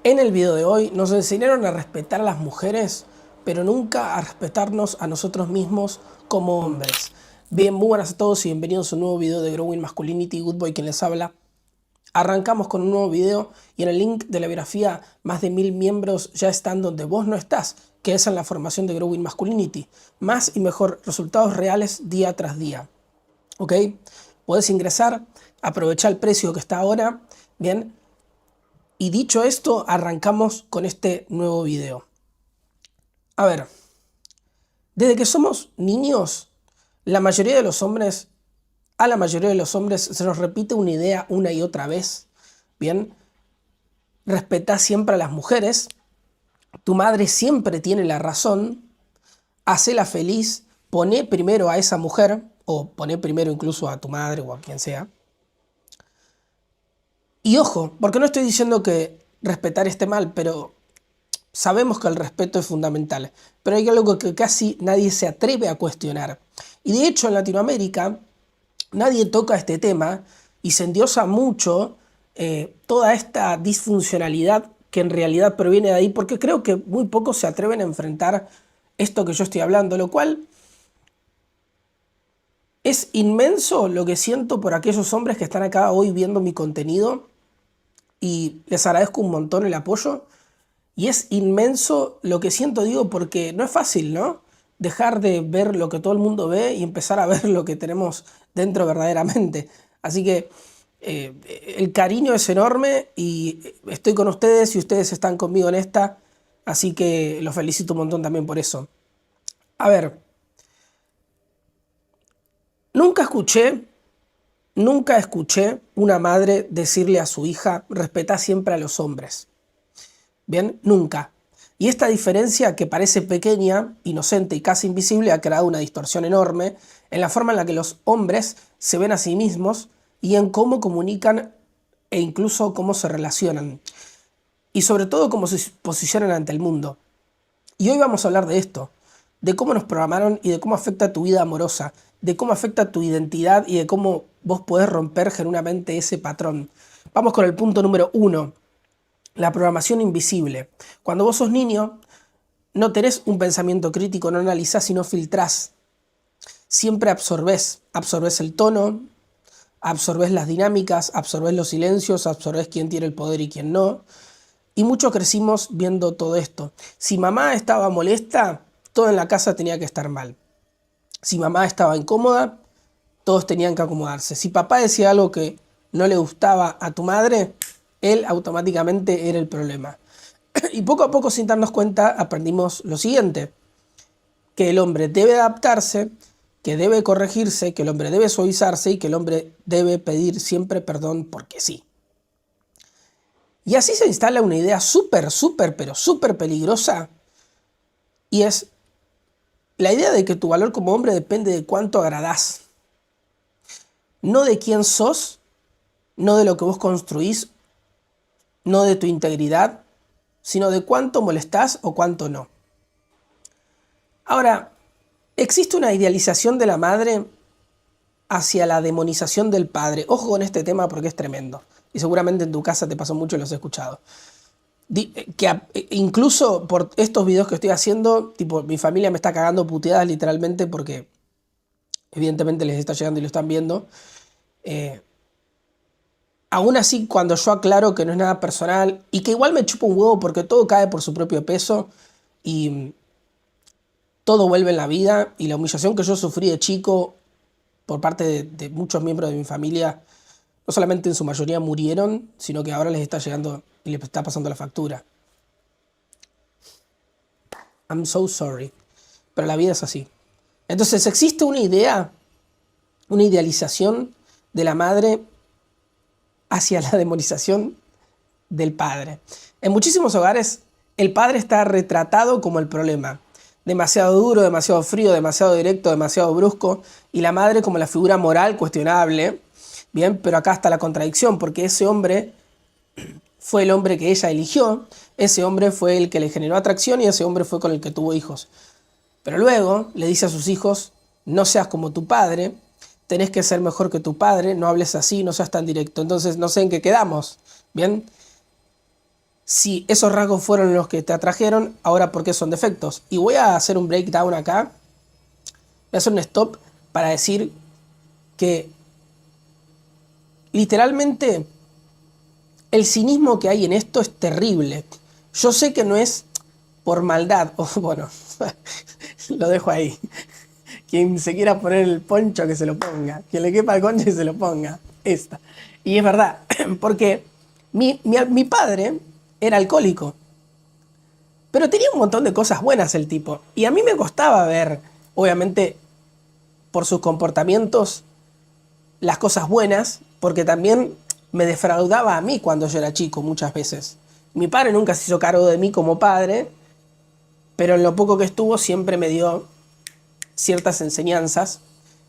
En el video de hoy nos enseñaron a respetar a las mujeres, pero nunca a respetarnos a nosotros mismos como hombres. Bien, muy buenas a todos y bienvenidos a un nuevo video de Growing Masculinity. Goodboy quien les habla. Arrancamos con un nuevo video y en el link de la biografía más de 1000 miembros ya están donde vos no estás, que es en la formación de Growing Masculinity. Más y mejor resultados reales día tras día. ¿Ok? Podés ingresar, aprovechar el precio que está ahora. Bien. Y dicho esto, arrancamos con este nuevo video. A ver, desde que somos niños, la mayoría de los hombres, a la mayoría de los hombres se nos repite una idea una y otra vez. Bien, respetá siempre a las mujeres, tu madre siempre tiene la razón, hacela feliz, poné primero a esa mujer, o poné primero incluso a tu madre o a quien sea. Y ojo, porque no estoy diciendo que respetar esté mal, pero sabemos que el respeto es fundamental, pero hay algo que casi nadie se atreve a cuestionar. Y de hecho en Latinoamérica nadie toca este tema y se endiosa mucho toda esta disfuncionalidad que en realidad proviene de ahí, porque creo que muy pocos se atreven a enfrentar esto que yo estoy hablando, lo cual es inmenso lo que siento por aquellos hombres que están acá hoy viendo mi contenido y les agradezco un montón el apoyo. Y es inmenso lo que siento, digo, porque no es fácil, ¿no? Dejar de ver lo que todo el mundo ve y empezar a ver lo que tenemos dentro verdaderamente. Así que el cariño es enorme y estoy con ustedes y ustedes están conmigo en esta. Así que los felicito un montón también por eso. A ver, nunca escuché, nunca escuché una madre decirle a su hija, respetá siempre a los hombres. Bien, nunca. Y esta diferencia que parece pequeña, inocente y casi invisible ha creado una distorsión enorme en la forma en la que los hombres se ven a sí mismos y en cómo comunican e incluso cómo se relacionan. Y sobre todo cómo se posicionan ante el mundo. Y hoy vamos a hablar de esto, de cómo nos programaron y de cómo afecta tu vida amorosa, de cómo afecta tu identidad y de cómo vos podés romper genuinamente ese patrón. Vamos con el punto número 1. La programación invisible. Cuando vos sos niño, no tenés un pensamiento crítico, no analizás, sino filtrás. Siempre absorbés. Absorbés el tono, absorbés las dinámicas, absorbés los silencios, absorbés quién tiene el poder y quién no. Y muchos crecimos viendo todo esto. Si mamá estaba molesta, todo en la casa tenía que estar mal. Si mamá estaba incómoda, todos tenían que acomodarse. Si papá decía algo que no le gustaba a tu madre, él automáticamente era el problema. Y poco a poco, sin darnos cuenta, aprendimos lo siguiente: que el hombre debe adaptarse, que debe corregirse, que el hombre debe suavizarse y que el hombre debe pedir siempre perdón porque sí. Y así se instala una idea pero súper peligrosa, y es la idea de que tu valor como hombre depende de cuánto agradás. No de quién sos, no de lo que vos construís, no de tu integridad, sino de cuánto molestás o cuánto no. Ahora, existe una idealización de la madre hacia la demonización del padre. Ojo con este tema porque es tremendo. Y seguramente en tu casa te pasó mucho y lo has escuchado. Incluso por estos videos que estoy haciendo, tipo, mi familia me está cagando puteadas literalmente porque evidentemente les está llegando y lo están viendo. Aún así, cuando yo aclaro que no es nada personal y que igual me chupo un huevo porque todo cae por su propio peso y todo vuelve en la vida, y la humillación que yo sufrí de chico por parte de muchos miembros de mi familia, no solamente en su mayoría murieron, sino que ahora les está llegando y les está pasando la factura. I'm so sorry. Pero la vida es así. Entonces existe una idea, una idealización de la madre hacia la demonización del padre. En muchísimos hogares el padre está retratado como el problema. Demasiado duro, demasiado frío, demasiado directo, demasiado brusco. Y la madre como la figura moral cuestionable. Bien, pero acá está la contradicción, porque ese hombre fue el hombre que ella eligió. Ese hombre fue el que le generó atracción y ese hombre fue con el que tuvo hijos. Pero luego le dice a sus hijos: no seas como tu padre, tenés que ser mejor que tu padre, no hables así, no seas tan directo. Entonces no sé en qué quedamos. Bien. Si esos rasgos fueron los que te atrajeron, ahora ¿por qué son defectos? Y voy a hacer un breakdown acá, voy a hacer un stop para decir que literalmente el cinismo que hay en esto es terrible. Yo sé que no es por maldad, o bueno, lo dejo ahí. Quien se quiera poner el poncho que se lo ponga, quien le quepa el concho que se lo ponga. Esta. Y es verdad, porque mi padre era alcohólico, pero tenía un montón de cosas buenas el tipo. Y a mí me costaba ver, obviamente, por sus comportamientos, las cosas buenas, porque también me defraudaba a mí cuando yo era chico muchas veces. Mi padre nunca se hizo cargo de mí como padre, pero en lo poco que estuvo siempre me dio ciertas enseñanzas.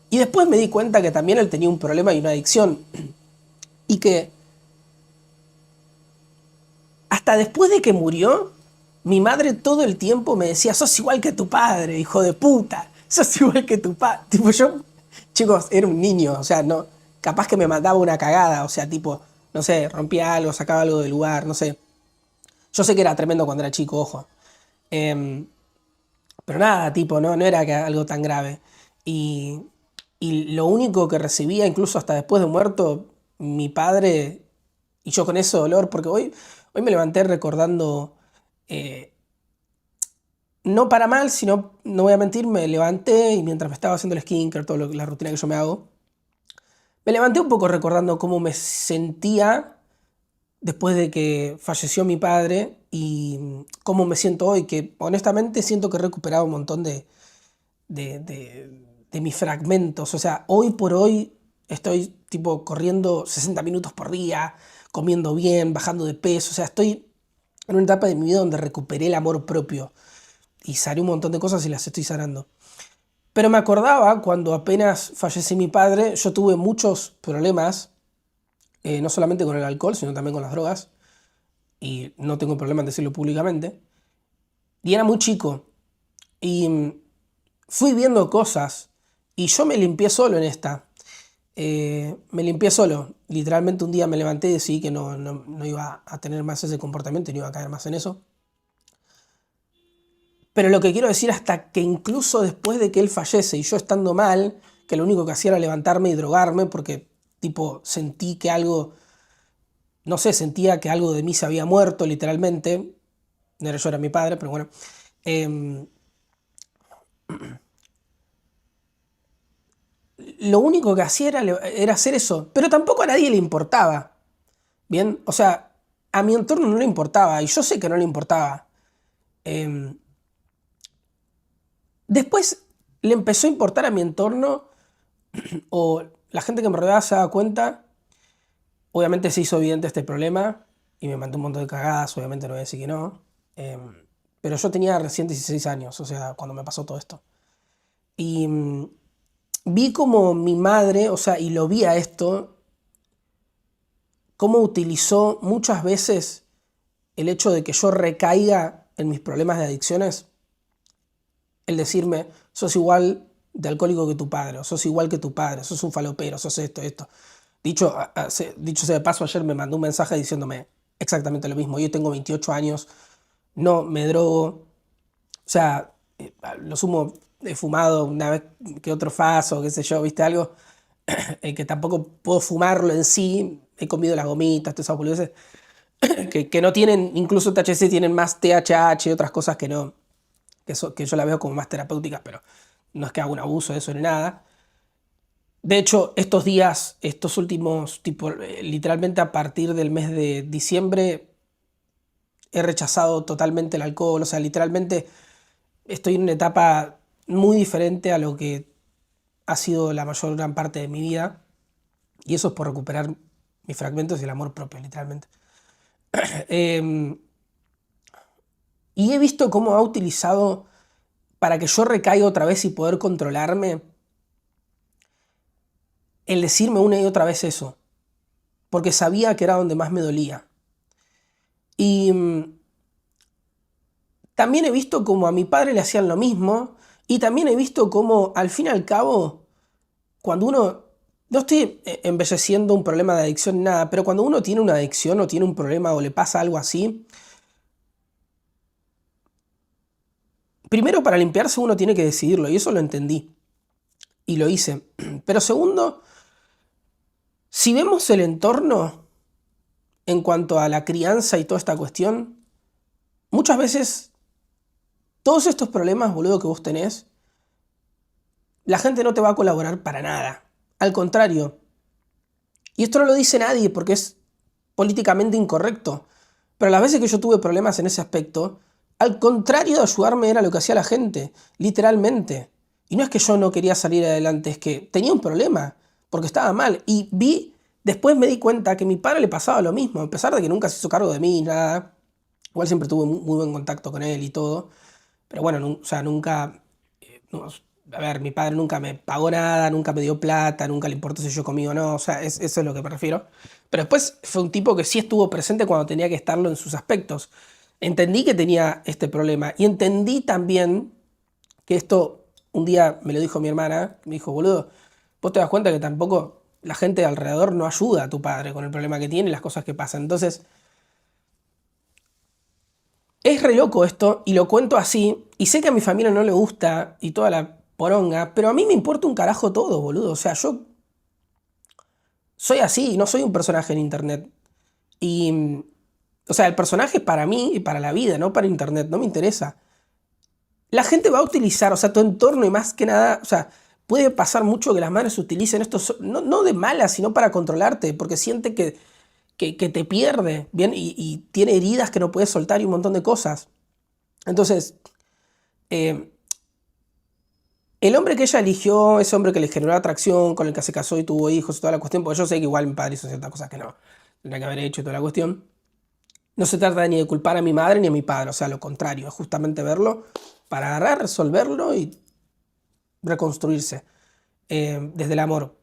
Y después me di cuenta que también él tenía un problema y una adicción. Y que hasta después de que murió, mi madre todo el tiempo me decía, sos igual que tu padre, hijo de puta. Sos igual que tu padre. Tipo, yo, chicos, era un niño, o sea, no, capaz que me mandaba una cagada, o sea, tipo, no sé, rompía algo, sacaba algo del lugar, no sé. Yo sé que era tremendo cuando era chico, ojo. Em, pero nada, tipo, no era algo tan grave. Y, y lo único que recibía, incluso hasta después de muerto, mi padre, y yo con ese dolor, porque hoy me levanté recordando, eh, no para mal, sino, no voy a mentir, me levanté y mientras me estaba haciendo el skincare, toda la rutina que yo me hago, me levanté un poco recordando cómo me sentía después de que falleció mi padre y cómo me siento hoy, que honestamente siento que he recuperado un montón de mis fragmentos. O sea, hoy por hoy estoy tipo corriendo 60 minutos por día, comiendo bien, bajando de peso. O sea, estoy en una etapa de mi vida donde recuperé el amor propio y sané un montón de cosas y las estoy sanando. Pero me acordaba cuando apenas falleció mi padre, yo tuve muchos problemas, no solamente con el alcohol, sino también con las drogas, y no tengo problema en decirlo públicamente. Y era muy chico, y fui viendo cosas, y yo me limpié solo en esta. Me limpié solo. Literalmente un día me levanté y decidí que no iba a tener más ese comportamiento y no iba a caer más en eso. Pero lo que quiero decir, hasta que incluso después de que él fallece y yo estando mal, que lo único que hacía era levantarme y drogarme porque tipo sentí que algo, no sé, sentía que algo de mí se había muerto literalmente. No era yo, era mi padre, pero bueno. Em, lo único que hacía era hacer eso, pero tampoco a nadie le importaba. Bien, o sea, a mi entorno no le importaba y yo sé que no le importaba. Em, Después le empezó a importar a mi entorno o la gente que me rodeaba se daba cuenta. Obviamente se hizo evidente este problema y me mandó un montón de cagadas, obviamente no voy a decir que no. Pero yo tenía recién 16 años, o sea, cuando me pasó todo esto. Y vi como mi madre, o sea, y lo vi a esto, cómo utilizó muchas veces el hecho de que yo recaiga en mis problemas de adicciones, el decirme, sos igual de alcohólico que tu padre, o sos igual que tu padre, sos un falopero, sos esto, esto. Dicho sea de paso, ayer me mandó un mensaje diciéndome exactamente lo mismo. Yo tengo 28 años, no me drogo, o sea, lo sumo he fumado una vez que otro faso, qué sé yo, ¿viste algo? Que tampoco puedo fumarlo en sí, he comido las gomitas, todas esas boludeces, que no tienen, incluso THC tienen más THH y otras cosas que no, que yo la veo como más terapéuticas, pero no es que haga un abuso de eso ni nada. De hecho, estos días, estos últimos, tipo, literalmente a partir del mes de diciembre, he rechazado totalmente el alcohol. O sea, literalmente estoy en una etapa muy diferente a lo que ha sido la mayor gran parte de mi vida. Y eso es por recuperar mis fragmentos y el amor propio, literalmente. Eh, y he visto cómo ha utilizado para que yo recaiga otra vez y poder controlarme, el decirme una y otra vez eso. Porque sabía que era donde más me dolía. Y también he visto como a mi padre le hacían lo mismo y también he visto como al fin y al cabo, cuando uno, no estoy embelleciendo un problema de adicción ni nada, pero cuando uno tiene una adicción o tiene un problema o le pasa algo así, primero, para limpiarse uno tiene que decidirlo, y eso lo entendí, y lo hice. Pero segundo, si vemos el entorno en cuanto a la crianza y toda esta cuestión, muchas veces todos estos problemas, boludo, que vos tenés, la gente no te va a colaborar para nada. Al contrario, y esto no lo dice nadie porque es políticamente incorrecto, pero las veces que yo tuve problemas en ese aspecto, al contrario de ayudarme era lo que hacía la gente, literalmente. Y no es que yo no quería salir adelante, es que tenía un problema, porque estaba mal. Y después me di cuenta que a mi padre le pasaba lo mismo, a pesar de que nunca se hizo cargo de mí, nada. Igual siempre tuve muy buen contacto con él y todo. Pero bueno, o sea, nunca... a ver, mi padre nunca me pagó nada, nunca me dio plata, nunca le importó si yo comí o no, o sea, eso es lo que me refiero. Pero después fue un tipo que sí estuvo presente cuando tenía que estarlo en sus aspectos. Entendí que tenía este problema y entendí también que esto, un día me lo dijo mi hermana, me dijo, boludo, vos te das cuenta que tampoco la gente de alrededor no ayuda a tu padre con el problema que tiene y las cosas que pasan. Entonces, es re loco esto y lo cuento así y sé que a mi familia no le gusta y toda la poronga, pero a mí me importa un carajo todo, boludo. O sea, yo soy así, no soy un personaje en internet. Y, o sea, el personaje es para mí y para la vida, no para internet, no me interesa. La gente va a utilizar, o sea, tu entorno y más que nada, o sea, puede pasar mucho que las madres utilicen esto, no de malas, sino para controlarte, porque siente que te pierde, ¿bien? Y tiene heridas que no puedes soltar y un montón de cosas. Entonces, eh, el hombre que ella eligió, ese hombre que le generó atracción, con el que se casó y tuvo hijos y toda la cuestión, porque yo sé que igual mi padre hizo ciertas cosas que no tendría que haber hecho y toda la cuestión. No se trata ni de culpar a mi madre ni a mi padre, o sea, lo contrario, es justamente verlo para agarrar, resolverlo y reconstruirse desde el amor.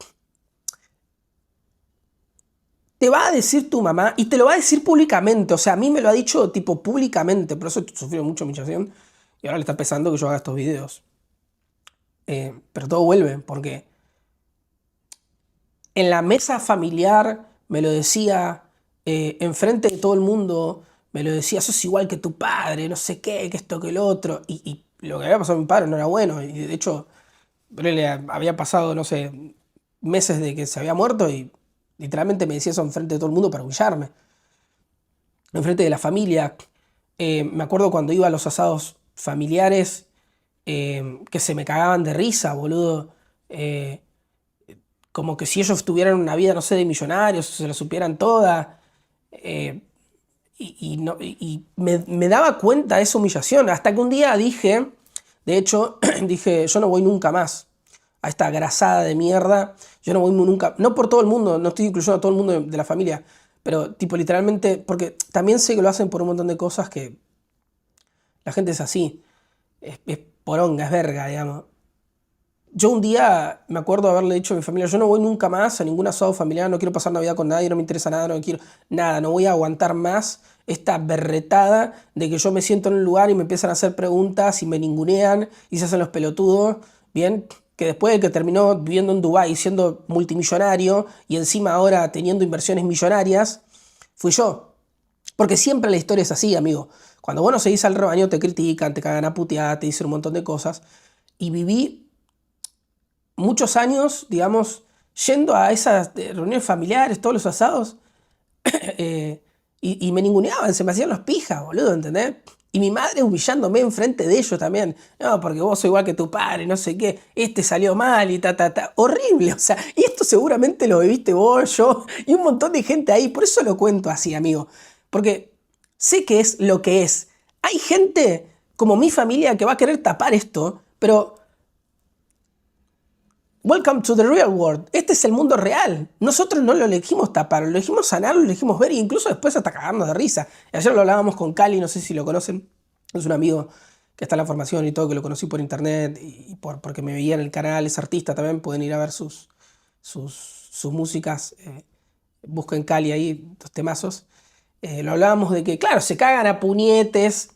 Te va a decir tu mamá y te lo va a decir públicamente, o sea, a mí me lo ha dicho tipo públicamente, por eso sufrió mucha humillación y ahora le está pesando que yo haga estos videos. Pero todo vuelve, porque en la mesa familiar me lo decía, enfrente de todo el mundo, me lo decía, sos igual que tu padre, no sé qué, que esto, que lo otro. Y lo que había pasado a mi padre no era bueno. Y de hecho, le había pasado, no sé, meses de que se había muerto y literalmente me decía eso enfrente de todo el mundo para humillarme. Enfrente de la familia. Me acuerdo cuando iba a los asados familiares, que se me cagaban de risa, boludo. Como que si ellos tuvieran una vida, no sé, de millonarios, o se la supieran toda. eh, y me daba cuenta de esa humillación. Hasta que un día dije, de hecho, dije, yo no voy nunca más a esta grasada de mierda. Yo no voy nunca, no por todo el mundo, no estoy incluyendo a todo el mundo de la familia, pero tipo literalmente, porque también sé que lo hacen por un montón de cosas que la gente es así. Es poronga, es verga, digamos. Yo un día me acuerdo haberle dicho a mi familia, yo no voy nunca más a ningún asado familiar, no quiero pasar Navidad con nadie, no me interesa nada, no quiero nada, no voy a aguantar más esta berretada de que yo me siento en un lugar y me empiezan a hacer preguntas y me ningunean y se hacen los pelotudos, bien, que después de que terminó viviendo en Dubái siendo multimillonario y encima ahora teniendo inversiones millonarias, fui yo. Porque siempre la historia es así, amigo. Cuando vos no seguís al rebaño te critican, te cagan a putear, te dicen un montón de cosas. Y viví muchos años, digamos, yendo a esas reuniones familiares, todos los asados, eh, y me ninguneaban, se me hacían los pijas, boludo, ¿entendés? Y mi madre humillándome enfrente de ellos también. No, porque vos sos igual que tu padre, no sé qué, este salió mal y ta, ta, ta. Horrible, o sea, y esto seguramente lo viviste vos, yo y un montón de gente ahí. Por eso lo cuento así, amigo. Porque sé que es lo que es. Hay gente como mi familia que va a querer tapar esto, pero welcome to the real world. Este es el mundo real. Nosotros no lo elegimos tapar, lo elegimos sanar, lo elegimos ver e incluso después hasta cagarnos de risa. Ayer lo hablábamos con Cali, no sé si lo conocen. Es un amigo que está en la formación y todo, que lo conocí por internet y porque me veía en el canal. Es artista también, pueden ir a ver sus músicas. Busquen Cali ahí, dos temazos. Lo hablábamos de que, claro, se cagan a puñetes.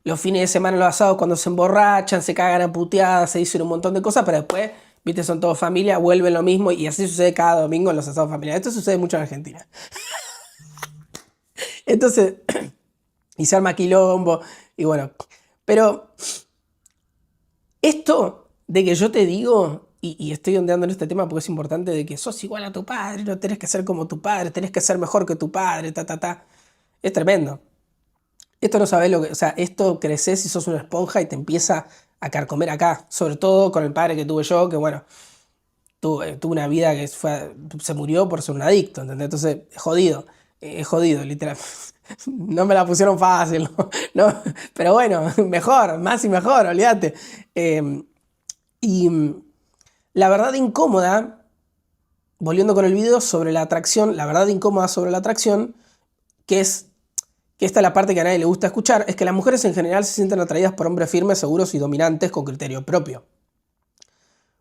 Los fines de semana, los asados, cuando se emborrachan, se cagan a puteadas, se dicen un montón de cosas, pero después, viste, son todos familia, vuelven lo mismo y así sucede cada domingo en los asados familiares. Esto sucede mucho en Argentina. Entonces, y se arma quilombo, y bueno. Pero Esto de que yo te digo, y estoy ondeando en este tema porque es importante, de que sos igual a tu padre, no tenés que ser como tu padre, tenés que ser mejor que tu padre, es tremendo. Esto no sabés lo que, o sea, esto creces y sos una esponja y te empieza a carcomer acá, sobre todo con el padre que tuve yo, que bueno, tuve una vida que se murió por ser un adicto, ¿entendés? Entonces, es jodido, literal. No me la pusieron fácil, ¿no? No, pero bueno, mejor, más y mejor, olvídate. Y la verdad incómoda, volviendo con el video sobre la atracción, la verdad incómoda sobre la atracción, que es que esta es la parte que a nadie le gusta escuchar, es que las mujeres en general se sienten atraídas por hombres firmes, seguros y dominantes con criterio propio.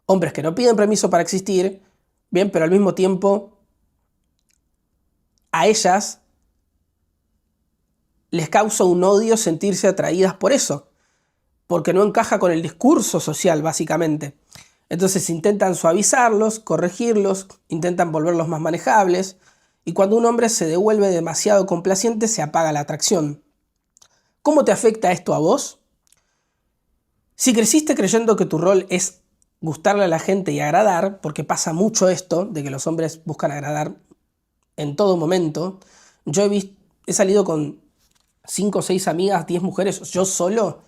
Hombres que no piden permiso para existir, bien, pero al mismo tiempo a ellas les causa un odio sentirse atraídas por eso, porque no encaja con el discurso social, básicamente. Entonces intentan suavizarlos, corregirlos, intentan volverlos más manejables, y cuando un hombre se devuelve demasiado complaciente, se apaga la atracción. ¿Cómo te afecta esto a vos? Si creciste creyendo que tu rol es gustarle a la gente y agradar, porque pasa mucho esto, de que los hombres buscan agradar en todo momento, he salido con 5 o 6 amigas, 10 mujeres, yo solo,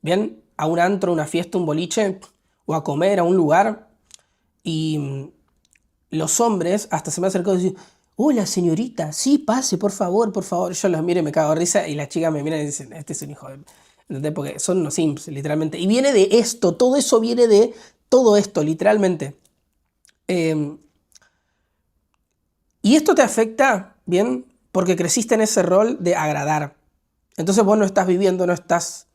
bien, a un antro, una fiesta, un boliche, o a comer a un lugar, y los hombres hasta se me acercó y dicen, hola señorita, sí, pase, por favor, por favor. Yo los miro y me cago de risa, y las chicas me miran y dicen, este es un hijo de... ¿Entendés? Porque son unos simps, literalmente. Y viene de esto, todo eso viene de todo esto, literalmente. Y esto te afecta, bien, porque creciste en ese rol de agradar. Entonces vos no estás viviendo, no estás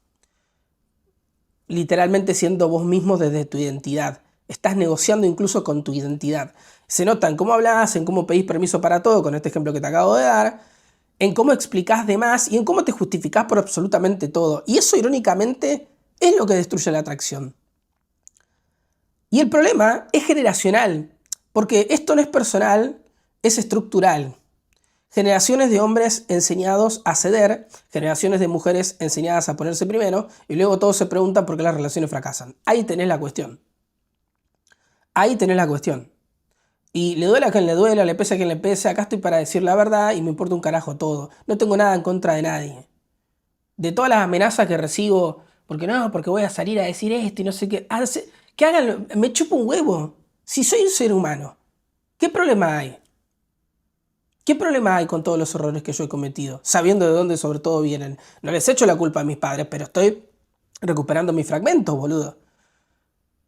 literalmente siendo vos mismo desde tu identidad. Estás negociando incluso con tu identidad. Se nota en cómo hablas, en cómo pedís permiso para todo, con este ejemplo que te acabo de dar, en cómo explicás de más y en cómo te justificás por absolutamente todo. Y eso, irónicamente, es lo que destruye la atracción. Y el problema es generacional, porque esto no es personal, es estructural. Generaciones de hombres enseñados a ceder, generaciones de mujeres enseñadas a ponerse primero, y luego todos se preguntan por qué las relaciones fracasan. Ahí tenés la cuestión. Ahí tenés la cuestión. Y le duele a quien le duela, le pese a quien le pese, acá estoy para decir la verdad y me importa un carajo todo. No tengo nada en contra de nadie. De todas las amenazas que recibo, porque no, porque voy a salir a decir esto y no sé qué, que hagan, me chupo un huevo. Si soy un ser humano, ¿qué problema hay? ¿Qué problema hay con todos los errores que yo he cometido? Sabiendo de dónde sobre todo vienen. No les echo la culpa a mis padres, pero estoy recuperando mis fragmentos, boludo.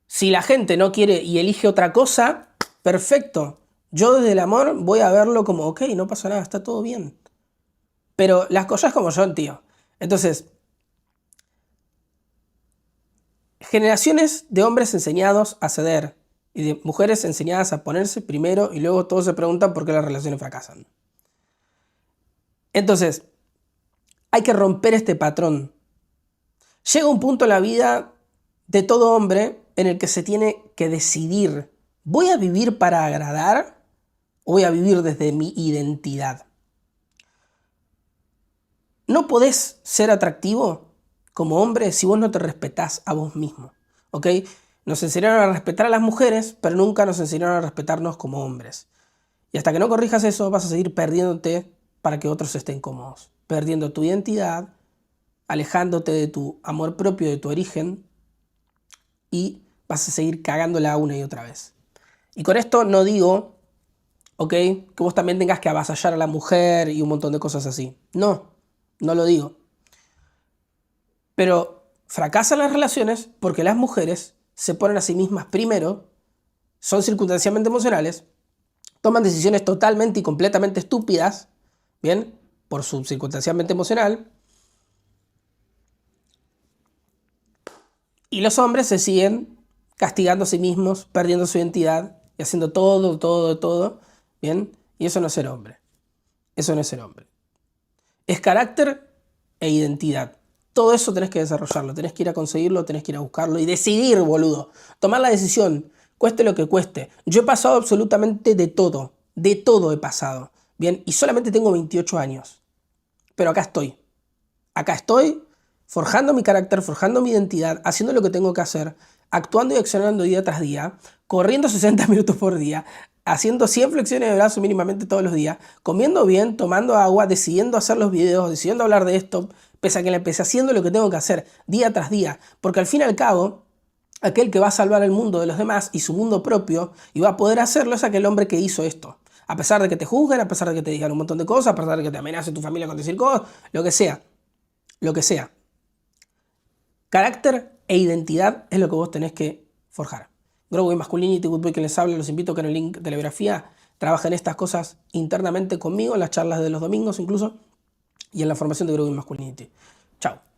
Si la gente no quiere y elige otra cosa, perfecto. Yo desde el amor voy a verlo como, ok, no pasa nada, está todo bien. Pero las cosas como son, tío. Entonces, generaciones de hombres enseñados a ceder y de mujeres enseñadas a ponerse primero y luego todos se preguntan por qué las relaciones fracasan. Entonces, hay que romper este patrón. Llega un punto en la vida de todo hombre en el que se tiene que decidir, ¿voy a vivir para agradar o voy a vivir desde mi identidad? No podés ser atractivo como hombre si vos no te respetás a vos mismo, ¿ok? Nos enseñaron a respetar a las mujeres, pero nunca nos enseñaron a respetarnos como hombres. Y hasta que no corrijas eso, vas a seguir perdiéndote para que otros estén cómodos, perdiendo tu identidad, alejándote de tu amor propio, de tu origen, y vas a seguir cagándola una y otra vez. Y con esto no digo, ¿ok?, que vos también tengas que avasallar a la mujer y un montón de cosas así. No, no lo digo. Pero fracasan las relaciones porque las mujeres se ponen a sí mismas primero, son circunstancialmente emocionales, toman decisiones totalmente y completamente estúpidas, ¿bien?, por su circunstancialmente emocional, y los hombres se siguen castigando a sí mismos, perdiendo su identidad y haciendo todo, ¿bien? Y eso no es ser hombre. Eso no es ser hombre. Es carácter e identidad. Todo eso tenés que desarrollarlo, tenés que ir a conseguirlo, tenés que ir a buscarlo y decidir, boludo. Tomar la decisión, cueste lo que cueste. Yo he pasado absolutamente de todo he pasado, ¿bien? Y solamente tengo 28 años. Pero acá estoy forjando mi carácter, forjando mi identidad, haciendo lo que tengo que hacer, actuando y accionando día tras día, corriendo 60 minutos por día, haciendo 100 flexiones de brazo mínimamente todos los días, comiendo bien, tomando agua, decidiendo hacer los videos, decidiendo hablar de esto, pese a que le empecé haciendo lo que tengo que hacer día tras día, porque al fin y al cabo, aquel que va a salvar el mundo de los demás y su mundo propio y va a poder hacerlo es aquel hombre que hizo esto. A pesar de que te juzguen, a pesar de que te digan un montón de cosas, a pesar de que te amenace tu familia con decir cosas, lo que sea. Lo que sea. Carácter e identidad es lo que vos tenés que forjar. Growing Masculinity, Good Boy, que les habla, los invito a que en el link de la biografía trabajen estas cosas internamente conmigo, en las charlas de los domingos incluso, y en la formación de Growing Masculinity. Chao.